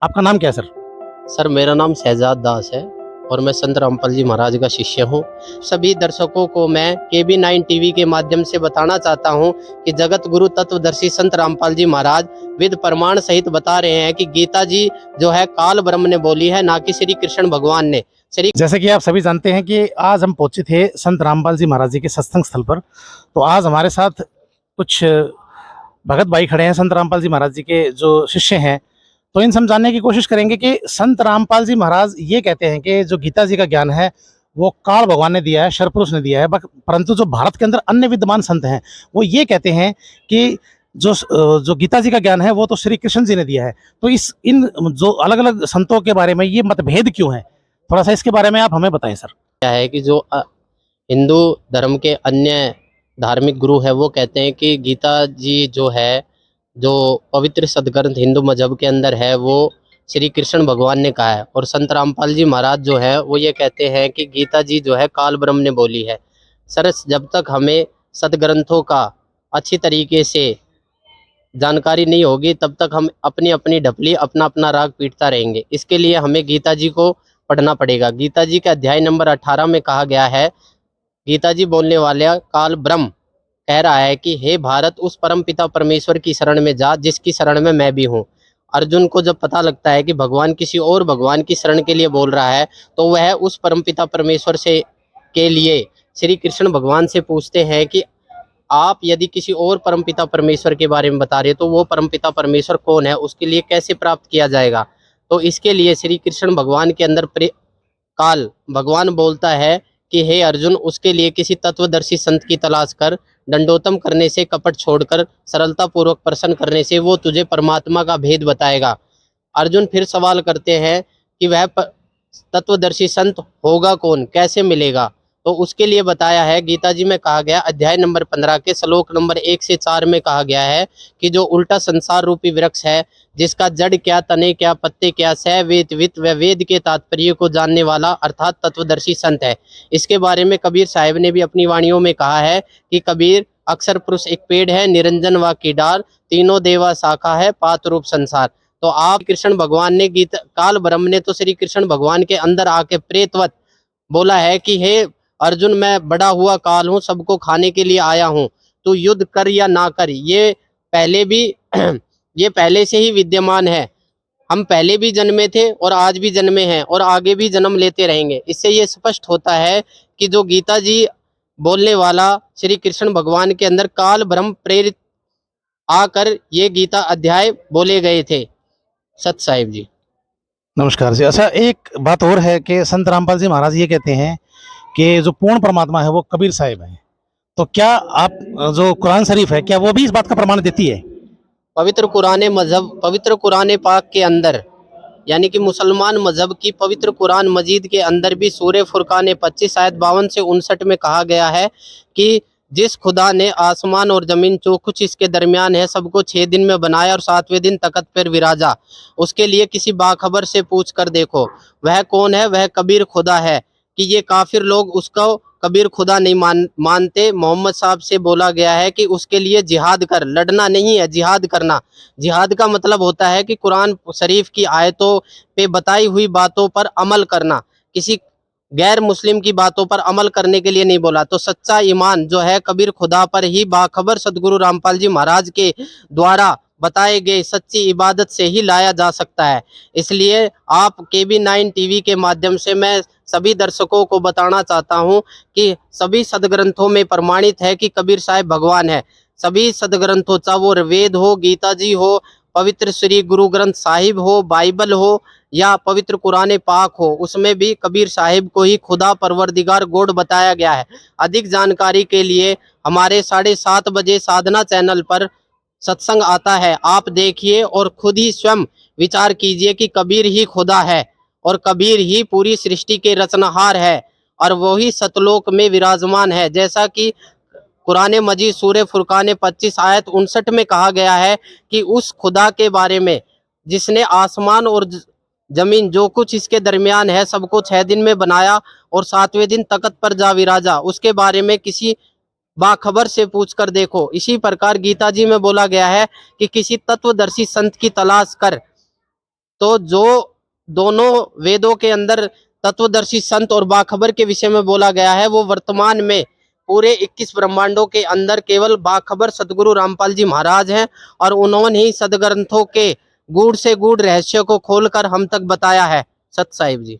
आपका नाम क्या है सर? सर मेरा नाम शहजाद दास है और मैं संत रामपाल जी महाराज का शिष्य हूँ। सभी दर्शकों को मैं KB9 टीवी के माध्यम से बताना चाहता हूँ कि जगत गुरु तत्वदर्शी संत रामपाल जी महाराज विद प्रमाण सहित बता रहे हैं कि गीता जी जो है काल ब्रह्म ने बोली है, ना कि श्री कृष्ण भगवान ने। श्री जैसे कि आप सभी जानते हैं कि आज हम पहुंचे थे संत रामपाल जी महाराज जी के सत्संग स्थल पर। तो आज हमारे साथ कुछ भगत भाई खड़े हैं, संत रामपाल जी महाराज जी के जो शिष्य हैं। तो इनसे हम जानने की कोशिश करेंगे कि संत रामपाल जी महाराज ये कहते हैं कि जो गीता जी का ज्ञान है वो काल भगवान ने दिया है, शरपुरुष ने दिया है। परंतु जो भारत के अंदर अन्य विद्यमान संत हैं वो ये कहते हैं कि जो गीता जी का ज्ञान है वो तो श्री कृष्ण जी ने दिया है। तो इस इन जो अलग अलग संतों के बारे में ये मतभेद क्यों है, थोड़ा सा इसके बारे में आप हमें बताएं सर। क्या है कि जो हिंदू धर्म के अन्य धार्मिक गुरु है वो कहते हैं कि गीता जी जो है, जो पवित्र सदग्रंथ हिंदू मजहब के अंदर है, वो श्री कृष्ण भगवान ने कहा है। और संत रामपाल जी महाराज जो है वो ये कहते हैं कि गीता जी जो है काल ब्रह्म ने बोली है। सर जब तक हमें सदग्रंथों का अच्छी तरीके से जानकारी नहीं होगी तब तक हम अपनी अपनी ढपली अपना अपना राग पीटता रहेंगे। इसके लिए हमें गीता जी को पढ़ना पड़ेगा। गीता जी के अध्याय नंबर 18 में कहा गया है, गीता जी बोलने वाले काल ब्रह्म कह रहा है कि हे भारत, उस परम पिता परमेश्वर की शरण में जा जिसकी शरण में मैं भी हूँ। अर्जुन को जब पता लगता है कि भगवान किसी और भगवान की शरण के लिए बोल रहा है तो वह उस परम पिता परमेश्वर से के लिए श्री कृष्ण भगवान से पूछते हैं कि आप यदि किसी और परमपिता परमेश्वर के बारे में बता रहे हो तो वो परमपिता परमेश्वर कौन है, उसके लिए कैसे प्राप्त किया जाएगा। तो इसके लिए श्री कृष्ण भगवान के अंदर काल भगवान बोलता है कि हे अर्जुन, उसके लिए किसी तत्वदर्शी संत की तलाश कर। दंडोतम करने से, कपट छोड़कर सरलता पूर्वक प्रसन्न करने से वो तुझे परमात्मा का भेद बताएगा। अर्जुन फिर सवाल करते हैं कि वह तत्वदर्शी संत होगा कौन, कैसे मिलेगा। तो उसके लिए बताया है, गीता जी में कहा गया अध्याय नंबर 15 के श्लोक नंबर 1 से 4 में कहा गया है कि जो उल्टा संसार रूपी वृक्ष है, जिसका जड़ क्या, तने क्या, पत्ते क्या, स वेद वित व वेद के तात्पर्य को जानने वाला अर्थात तत्वदर्शी संत है। इसके बारे में कबीर साहिब ने भी अपनी वाणियों में कहा है कि कबीर, अक्षर पुरुष एक पेड़ है, निरंजन व की डाल, तीनों देवा शाखा है, पात रूप संसार। तो आप कृष्ण भगवान ने गीता काल ब्रह्म ने तो श्री कृष्ण भगवान के अंदर आके प्रेतवत बोला है कि हे अर्जुन, मैं बड़ा हुआ काल हूँ, सबको खाने के लिए आया हूँ, तू युद्ध कर या ना कर। ये पहले भी ये पहले से ही विद्यमान है। हम पहले भी जन्मे थे और आज भी जन्मे हैं और आगे भी जन्म लेते रहेंगे। इससे ये स्पष्ट होता है कि जो गीता जी बोलने वाला श्री कृष्ण भगवान के अंदर काल ब्रह्म प्रेरित आकर ये गीता अध्याय बोले गए थे। सत साहिब जी। नमस्कार जी। अच्छा, एक बात और है कि संत रामपाल जी महाराज ये कहते हैं कि जो पूर्ण परमात्मा है वो कबीर साहिब है। तो क्या आप जो कुरान शरीफ है क्या वो भी इस बात का प्रमाण देती है? पवित्र कुरान पाक के अंदर, यानी कि मुसलमान मजहब की पवित्र कुरान मजीद के अंदर भी सूरह फुरकान 25 आयत 52 से 59 में कहा गया है कि जिस खुदा ने आसमान और जमीन जो कुछ इसके दरमियान है सबको 6 दिन में बनाया और 7वें दिन तख्त पर विराजा, उसके लिए किसी बाखबर से पूछ कर देखो वह कौन है। वह कबीर खुदा है। कि ये काफिर लोग उसको कबीर खुदा नहीं मानते। मोहम्मद साहब से बोला गया है कि उसके लिए जिहाद कर, लड़ना नहीं है, जिहाद करना। जिहाद का मतलब होता है कि कुरान शरीफ की आयतों पे बताई हुई बातों पर अमल करना, किसी गैर मुस्लिम की बातों पर अमल करने के लिए नहीं बोला। तो सच्चा ईमान जो है कबीर खुदा पर ही बाखबर सदगुरु रामपाल जी महाराज के द्वारा बताए गए सच्ची इबादत से ही लाया जा सकता है। इसलिए आप KB9 टीवी के माध्यम से मैं सभी दर्शकों को बताना चाहता हूं कि सभी सदग्रंथों में प्रमाणित है कि कबीर साहिब भगवान है। सभी सदग्रंथों, चाहे वो वेद हो, गीता जी हो, पवित्र श्री गुरु ग्रंथ साहिब हो, बाइबल हो या पवित्र कुरान पाक हो, उसमें भी कबीर साहिब को ही खुदा परवरदिगार गॉड बताया गया है। अधिक जानकारी के लिए हमारे 7:30 बजे साधना चैनल पर सत्संग आता है, आप देखिए और खुद ही स्वयं विचार कीजिए कि कबीर ही खुदा है और कबीर ही पूरी सृष्टि के रचनहार है और वही सतलोक में विराजमान है। जैसा कि कुरान मजीद सूरह फुरकान 25 आयत 59 में कहा गया है कि उस खुदा के बारे में जिसने आसमान और जमीन जो कुछ इसके दरमियान है सबको 6 दिन में बनाया और 7वें दिन तख्त पर जा विराजा, उसके बारे में किसी बाखबर से पूछ कर देखो। इसी प्रकार गीता जी में बोला गया है कि किसी तत्वदर्शी संत की तलाश कर। तो जो दोनों वेदों के अंदर तत्वदर्शी संत और बाखबर के विषय में बोला गया है, वो वर्तमान में पूरे 21 ब्रह्मांडों के अंदर केवल बाखबर सदगुरु रामपाल जी महाराज हैं, और उन्होंने ही सदग्रंथों के गूढ़ से गूढ़ रहस्य को खोलकर हम तक बताया है। सत साहिब जी।